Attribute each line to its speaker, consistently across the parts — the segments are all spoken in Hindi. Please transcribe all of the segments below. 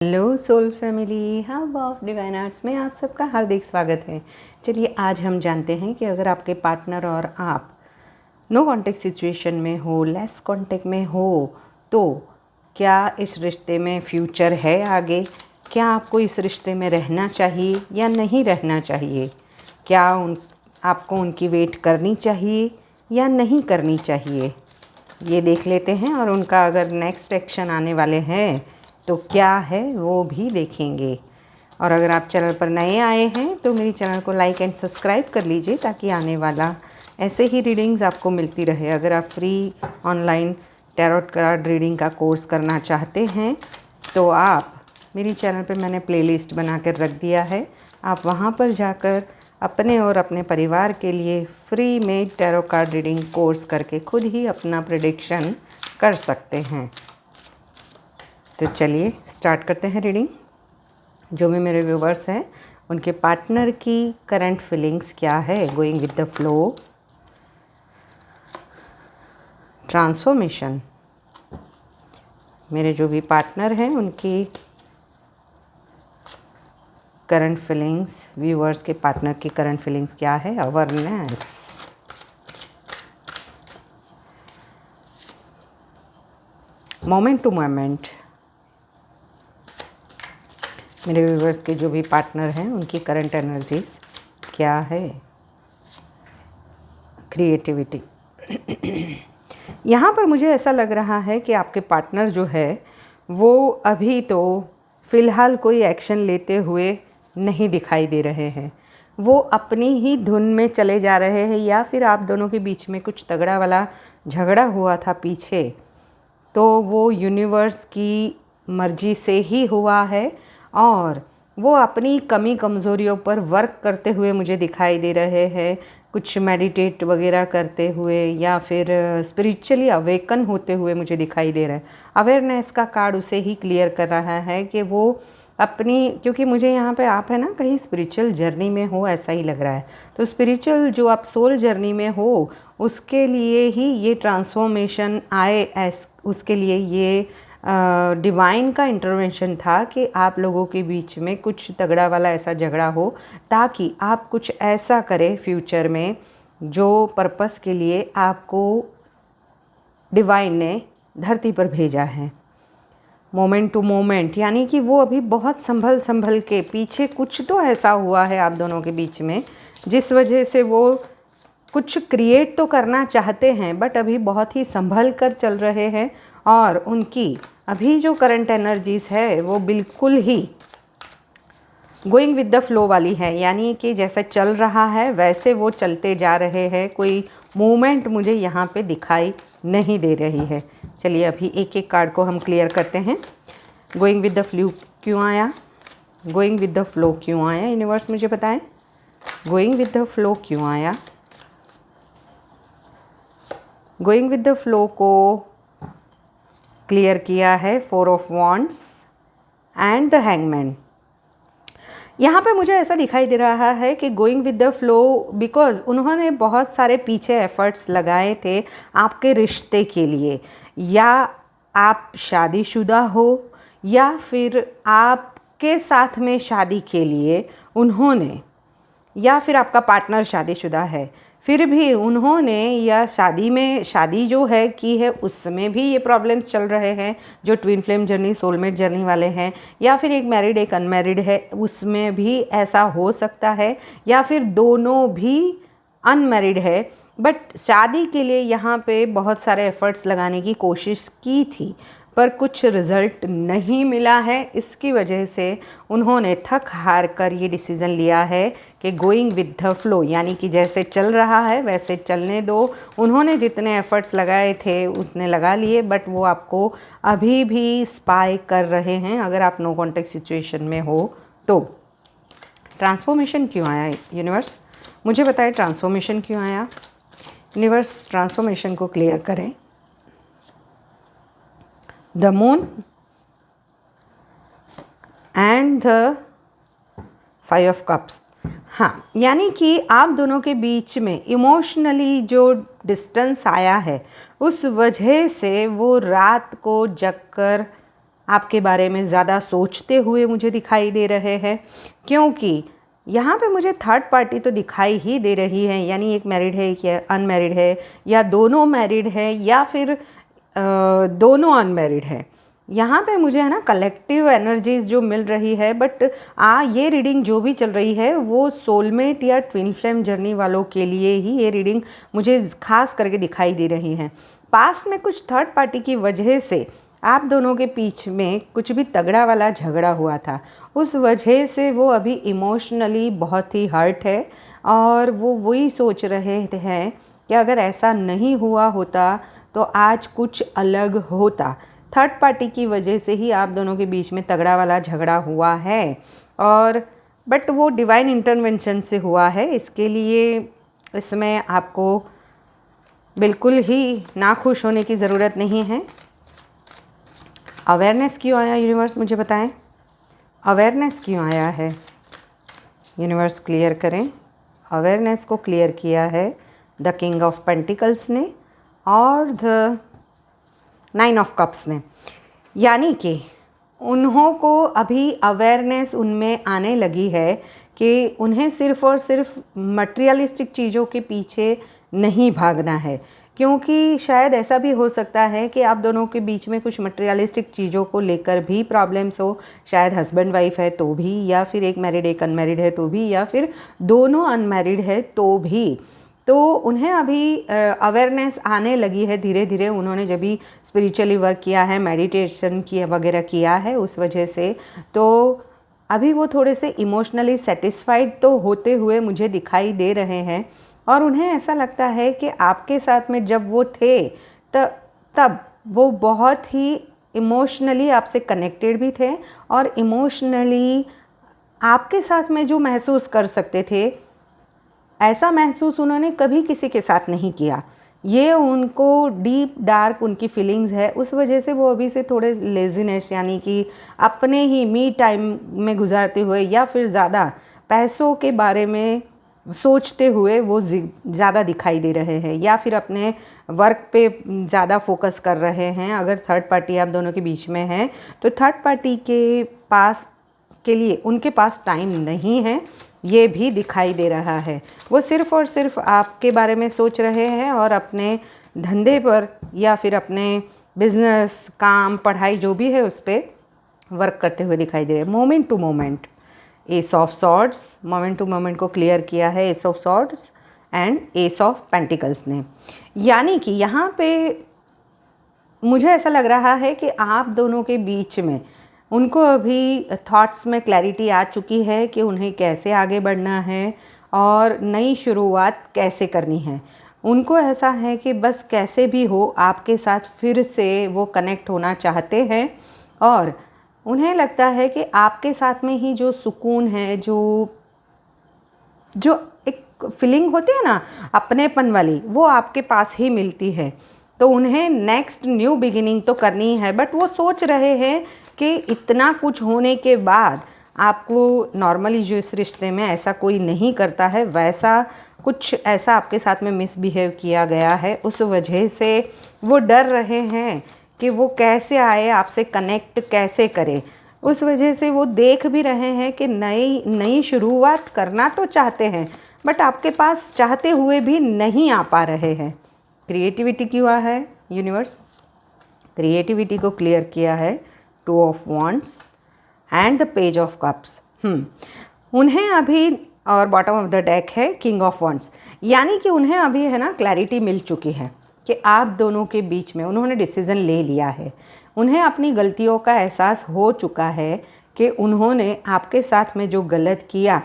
Speaker 1: Hello soul family, hub of divine arts में आप सबका हार्दिक स्वागत है। चलिए आज हम जानते हैं कि अगर आपके पार्टनर और आप नो कांटेक्ट सिचुएशन में हो, लेस कांटेक्ट में हो, तो क्या इस रिश्ते में फ्यूचर है आगे? क्या आपको इस रिश्ते में रहना चाहिए या नहीं रहना चाहिए? क्या आपको उनकी वेट करनी चाहिए या नहीं करनी चाहिए? ये देख लेते हैं और उनका अगर नेक्स्ट एक्शन आने वाले हैं तो क्या है वो भी देखेंगे। और अगर आप चैनल पर नए आए हैं तो मेरी चैनल को लाइक एंड सब्सक्राइब कर लीजिए ताकि आने वाला ऐसे ही रीडिंग्स आपको मिलती रहे। अगर आप free online tarot card reading का कोर्स करना चाहते हैं तो आप मेरी चैनल पर मैंने प्लेलिस्ट बना कर रख दिया है, आप वहाँ पर जाकर अपने और अपने परिवार के लिए फ्री में टैरो कार्ड रीडिंग कोर्स करके खुद ही अपना प्रेडिक्शन कर सकते हैं। तो चलिए स्टार्ट करते हैं रीडिंग। जो भी मेरे व्यूवर्स हैं उनके पार्टनर की करंट फीलिंग्स क्या है, going with the flow, transformation. मेरे जो भी पार्टनर हैं उनकी करंट फीलिंग्स, व्यूवर्स के पार्टनर की करंट फीलिंग्स क्या है, अवेयरनेस। Moment to moment. मेरे व्यूवर्स के जो भी पार्टनर हैं उनकी करंट एनर्जीज क्या है, क्रिएटिविटी। यहाँ पर मुझे ऐसा लग रहा है कि आपके पार्टनर जो है वो अभी तो फ़िलहाल कोई एक्शन लेते हुए नहीं दिखाई दे रहे हैं। वो अपनी ही धुन में चले जा रहे हैं, या फिर आप दोनों के बीच में कुछ तगड़ा वाला झगड़ा हुआ था पीछे, तो वो यूनिवर्स की मर्जी से ही हुआ है और वो अपनी कमी कमज़ोरियों पर वर्क करते हुए मुझे दिखाई दे रहे हैं। कुछ मेडिटेट वगैरह करते हुए या फिर स्पिरिचुअली अवेकन होते हुए मुझे दिखाई दे रहा है। अवेयरनेस का कार्ड उसे ही क्लियर कर रहा है कि वो अपनी, क्योंकि मुझे यहाँ पे आप है ना कहीं स्पिरिचुअल जर्नी में हो ऐसा ही लग रहा है। तो स्पिरिचुअल जो आप सोल जर्नी में हो उसके लिए ही ये ट्रांसफॉर्मेशन आए, उसके लिए ये डिवाइन का इंटरवेंशन था कि आप लोगों के बीच में कुछ तगड़ा वाला ऐसा झगड़ा हो ताकि आप कुछ ऐसा करें फ्यूचर में जो पर्पस के लिए आपको डिवाइन ने धरती पर भेजा है। मोमेंट टू मोमेंट, यानी कि वो अभी बहुत संभल के, पीछे कुछ तो ऐसा हुआ है आप दोनों के बीच में जिस वजह से वो कुछ क्रिएट तो करना चाहते हैं बट अभी बहुत ही संभल कर चल रहे हैं। और उनकी अभी जो करंट एनर्जीज है वो बिल्कुल he going with the flow वाली है, यानी कि जैसे चल रहा है वैसे वो चलते जा रहे हैं। कोई मूवमेंट मुझे यहाँ पे दिखाई नहीं दे रही है। चलिए अभी एक एक कार्ड को हम क्लियर करते हैं। गोइंग विद द फ्लो क्यों आया, गोइंग विद द फ्लो क्यों आया, यूनिवर्स मुझे बताएं। गोइंग विद द फ्लो क्यों आया, गोइंग विद द फ्लो को क्लियर किया है 4 of wands and the hangman. यहाँ पे मुझे ऐसा दिखाई दे रहा है कि going with the flow because उन्होंने बहुत सारे पीछे एफर्ट्स लगाए थे आपके रिश्ते के लिए, या आप शादीशुदा हो या फिर आपके साथ में शादी के लिए उन्होंने, या फिर आपका पार्टनर शादीशुदा है फिर भी उन्होंने, या शादी जो है की है उसमें भी ये प्रॉब्लम्स चल रहे हैं जो twin flame journey, soulmate journey वाले हैं, या फिर एक मैरिड एक अनमैरिड है उसमें भी ऐसा हो सकता है, या फिर दोनों भी अनमैरिड है बट शादी के लिए यहाँ पे बहुत सारे एफर्ट्स लगाने की कोशिश की थी पर कुछ रिज़ल्ट नहीं मिला है। इसकी वजह से उन्होंने थक हार कर ये डिसीज़न लिया है कि गोइंग विद द फ्लो, यानी कि जैसे चल रहा है वैसे चलने दो। उन्होंने जितने एफ़र्ट्स लगाए थे उतने लगा लिए बट वो आपको अभी भी स्पाई कर रहे हैं अगर आप नो कॉन्टेक्ट सिचुएशन में हो तो। ट्रांसफॉर्मेशन क्यों आया यूनिवर्स, मुझे बताएं ट्रांसफॉर्मेशन क्यों आया। यूनिवर्स ट्रांसफॉर्मेशन को क्लियर करें। The moon and the 5 of cups. हाँ, यानी कि आप दोनों के बीच में इमोशनली जो डिस्टेंस आया है उस वजह से वो रात को जग कर आपके बारे में ज़्यादा सोचते हुए मुझे दिखाई दे रहे हैं, क्योंकि यहाँ पे मुझे थर्ड पार्टी तो दिखाई ही दे रही है, यानी एक मैरिड है या अनमैरिड है, या दोनों मैरिड है, या फिर दोनों अनमैरिड है। यहाँ पे मुझे है ना कलेक्टिव एनर्जीज जो मिल रही है। बट ये रीडिंग जो भी चल रही है वो सोलमेट या ट्विन फ्लेम जर्नी वालों के लिए ही ये रीडिंग मुझे खास करके दिखाई दे रही है। पास्ट में कुछ थर्ड पार्टी की वजह से आप दोनों के बीच में कुछ भी तगड़ा वाला झगड़ा हुआ था, उस वजह से वो अभी इमोशनली बहुत ही हर्ट है और वो वही सोच रहे हैं कि अगर ऐसा नहीं हुआ होता तो आज कुछ अलग होता। थर्ड पार्टी की वजह से ही आप दोनों के बीच में तगड़ा वाला झगड़ा हुआ है, और बट वो डिवाइन इंटरवेंशन से हुआ है। इसके लिए इसमें आपको बिल्कुल ही नाखुश होने की ज़रूरत नहीं है। अवेयरनेस क्यों आया यूनिवर्स, मुझे बताएं। अवेयरनेस क्यों आया है यूनिवर्स, क्लियर करें। अवेयरनेस को क्लियर किया है द किंग ऑफ पेंटिकल्स ने और द 9 ऑफ कप्स ने, यानी कि उन्हों को अभी अवेयरनेस उनमें आने लगी है कि उन्हें सिर्फ़ और सिर्फ मटेरियलिस्टिक चीज़ों के पीछे नहीं भागना है। क्योंकि शायद ऐसा भी हो सकता है कि आप दोनों के बीच में कुछ मटेरियलिस्टिक चीज़ों को लेकर भी प्रॉब्लम्स हो, शायद हस्बैंड वाइफ है तो भी, या फिर एक मैरिड एक अनमैरिड है तो भी, या फिर दोनों अनमैरिड है तो भी। तो उन्हें अभी अवेयरनेस आने लगी है धीरे धीरे। उन्होंने जब भी स्पिरिचुअली वर्क किया है, मेडिटेशन किया वगैरह किया है, उस वजह से तो अभी वो थोड़े से इमोशनली सेटिस्फाइड तो होते हुए मुझे दिखाई दे रहे हैं। और उन्हें ऐसा लगता है कि आपके साथ में जब वो थे तब वो बहुत ही इमोशनली आपसे कनेक्टेड भी थे, और इमोशनली आपके साथ में जो महसूस कर सकते थे, ऐसा महसूस उन्होंने कभी किसी के साथ नहीं किया। ये उनको डीप डार्क उनकी फीलिंग्स है, उस वजह से वो अभी से थोड़े लेजीनेस यानी कि अपने ही मी टाइम में गुजारते हुए, या फिर ज़्यादा पैसों के बारे में सोचते हुए वो ज़्यादा दिखाई दे रहे हैं, या फिर अपने वर्क पे ज़्यादा फोकस कर रहे हैं। अगर थर्ड पार्टी आप दोनों के बीच में है तो थर्ड पार्टी के लिए उनके पास टाइम नहीं है, ये भी दिखाई दे रहा है। वो सिर्फ़ और सिर्फ आपके बारे में सोच रहे हैं और अपने धंधे पर या फिर अपने बिजनेस, काम, पढ़ाई जो भी है उस पर वर्क करते हुए दिखाई दे रहे हैं। Moment to moment, ace of swords, moment to moment को क्लियर किया है ace of swords and ace of pentacles ने। यानी कि यहाँ पे मुझे ऐसा लग रहा है कि आप दोनों के बीच में उनको अभी थॉट्स में क्लैरिटी आ चुकी है कि उन्हें कैसे आगे बढ़ना है और नई शुरुआत कैसे करनी है। उनको ऐसा है कि बस कैसे भी हो आपके साथ फिर से वो कनेक्ट होना चाहते हैं, और उन्हें लगता है कि आपके साथ में ही जो सुकून है, जो एक फीलिंग होती है ना अपनेपन वाली, वो आपके पास ही मिलती है। तो उन्हें नेक्स्ट न्यू बिगिनिंग तो करनी है, बट वो सोच रहे हैं कि इतना कुछ होने के बाद आपको नॉर्मली जो इस रिश्ते में ऐसा कोई नहीं करता है, वैसा कुछ ऐसा आपके साथ में मिसबिहेव किया गया है, उस वजह से वो डर रहे हैं कि वो कैसे आए, आपसे कनेक्ट कैसे करे। उस वजह से वो देख भी रहे हैं कि नई शुरुआत करना तो चाहते हैं, बट आपके पास चाहते हुए भी नहीं आ पा रहे हैं। क्रिएटिविटी क्यों है यूनिवर्स, क्रिएटिविटी को क्लियर किया है 2 of wands and the page of cups. उन्हें अभी, और बॉटम ऑफ द डेक है किंग ऑफ वॉन्ड्स, यानी कि उन्हें अभी है ना क्लैरिटी मिल चुकी है कि आप दोनों के बीच में उन्होंने डिसीज़न ले लिया है। उन्हें अपनी गलतियों का एहसास हो चुका है कि उन्होंने आपके साथ में जो गलत किया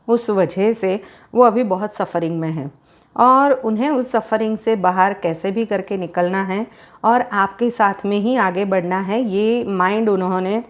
Speaker 1: उस वजह से वो अभी बहुत सफ़रिंग में है, और उन्हें उस सफ़रिंग से बाहर कैसे भी करके निकलना है और आपके साथ में ही आगे बढ़ना है। ये माइंड उन्होंने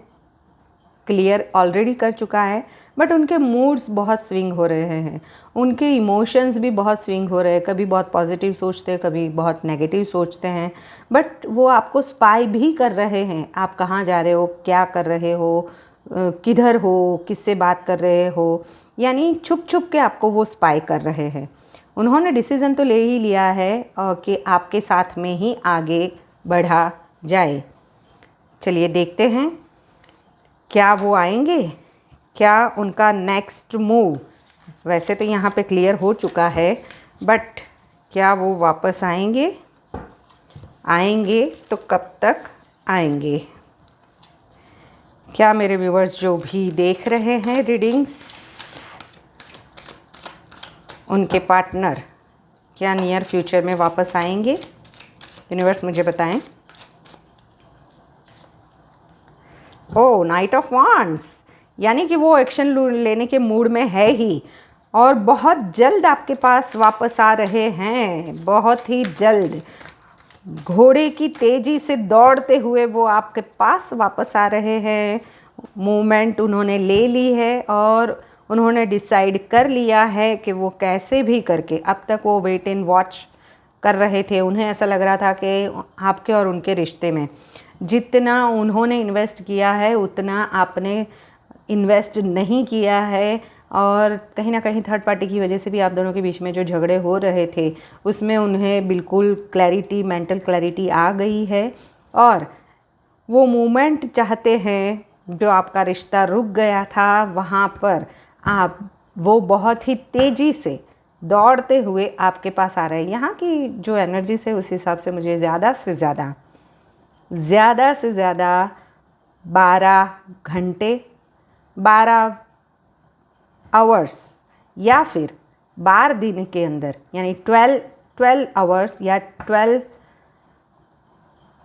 Speaker 1: क्लियर ऑलरेडी कर चुका है, बट उनके मूड्स बहुत स्विंग हो रहे हैं, उनके इमोशंस भी बहुत स्विंग हो रहे हैं। कभी बहुत पॉजिटिव सोचते हैं, कभी बहुत नेगेटिव सोचते हैं, बट वो आपको स्पाई भी कर रहे हैं। आप कहाँ जा रहे हो, क्या कर रहे हो, किधर हो, किससे बात कर रहे हो, यानी छुप छुप के आपको वो स्पाई कर रहे हैं। उन्होंने डिसीज़न तो ले ही लिया है कि आपके साथ में ही आगे बढ़ा जाए। चलिए देखते हैं क्या वो आएंगे, क्या उनका नेक्स्ट मूव। वैसे तो यहाँ पे क्लियर हो चुका है, बट क्या वो वापस आएंगे? आएंगे तो कब तक आएंगे? क्या मेरे व्यूवर्स जो भी देख रहे हैं रीडिंग्स, उनके पार्टनर क्या नियर फ्यूचर में वापस आएंगे? यूनिवर्स मुझे बताएं। ओह, नाइट ऑफ वांड्स, यानी कि वो एक्शन लेने के मूड में है ही, और बहुत जल्द आपके पास वापस आ रहे हैं, बहुत ही जल्द। घोड़े की तेज़ी से दौड़ते हुए वो आपके पास वापस आ रहे हैं। मूवमेंट उन्होंने ले ली है और उन्होंने डिसाइड कर लिया है कि वो कैसे भी करके, अब तक वो वेट एंड वॉच कर रहे थे। उन्हें ऐसा लग रहा था कि आपके और उनके रिश्ते में जितना उन्होंने इन्वेस्ट किया है उतना आपने इन्वेस्ट नहीं किया है, और कहीं ना कहीं थर्ड पार्टी की वजह से भी आप दोनों के बीच में जो झगड़े हो रहे थे उसमें उन्हें बिल्कुल क्लैरिटी, मेंटल क्लैरिटी आ गई है, और वो मोमेंट चाहते हैं जो आपका रिश्ता रुक गया था वहाँ पर आप, वो बहुत ही तेज़ी से दौड़ते हुए आपके पास आ रहे हैं। यहाँ की जो एनर्जी से उस हिसाब से मुझे ज़्यादा से ज़्यादा 12 घंटे, 12 आवर्स या फिर 12 दिन के अंदर, यानी 12 आवर्स या 12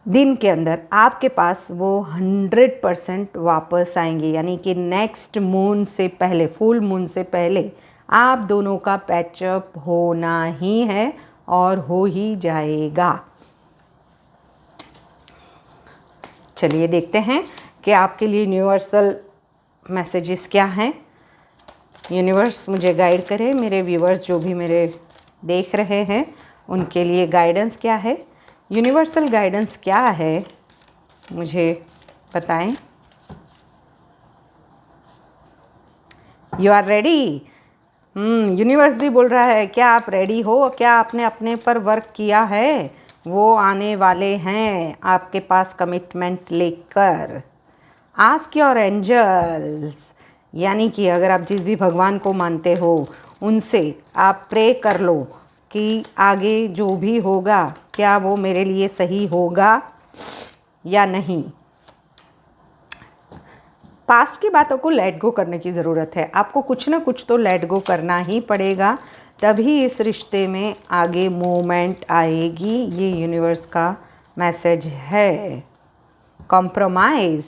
Speaker 1: दिन के अंदर आपके पास वो 100% वापस आएंगे। यानी कि नेक्स्ट मून से पहले, फुल मून से पहले आप दोनों का पैचअप होना ही है और हो ही जाएगा। चलिए देखते हैं कि आपके लिए यूनिवर्सल मैसेजेस क्या हैं। यूनिवर्स मुझे गाइड करे, मेरे व्यूवर्स जो भी मेरे देख रहे हैं उनके लिए गाइडेंस क्या है, यूनिवर्सल गाइडेंस क्या है, मुझे बताएं। You are ready? यूनिवर्स भी बोल रहा है क्या आप रेडी हो? क्या आपने अपने पर वर्क किया है? वो आने वाले हैं आपके पास कमिटमेंट लेकर। आस्क योर एंजल्स, यानी कि अगर आप जिस भी भगवान को मानते हो उनसे आप प्रे कर लो कि आगे जो भी होगा क्या वो मेरे लिए सही होगा या नहीं। पास्ट की बातों को लेट गो करने की ज़रूरत है। आपको कुछ ना कुछ तो लेट गो करना ही पड़ेगा, तभी इस रिश्ते में आगे मूवमेंट आएगी। ये यूनिवर्स का मैसेज है। कॉम्प्रोमाइज़,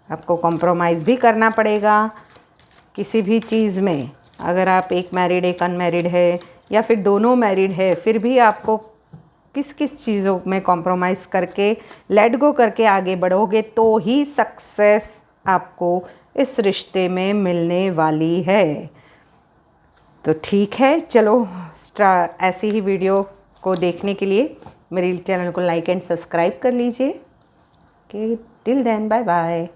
Speaker 1: आपको कॉम्प्रोमाइज़ भी करना पड़ेगा किसी भी चीज़ में। अगर आप एक मैरिड एक अनमैरिड है या फिर दोनों मैरिड है, फिर भी आपको किस किस चीज़ों में कॉम्प्रोमाइज़ करके, लेट गो करके आगे बढ़ोगे तो ही सक्सेस आपको इस रिश्ते में मिलने वाली है। तो ठीक है, चलो ऐसी ही वीडियो को देखने के लिए मेरे चैनल को लाइक एंड सब्सक्राइब कर लीजिए। Okay, till then bye bye.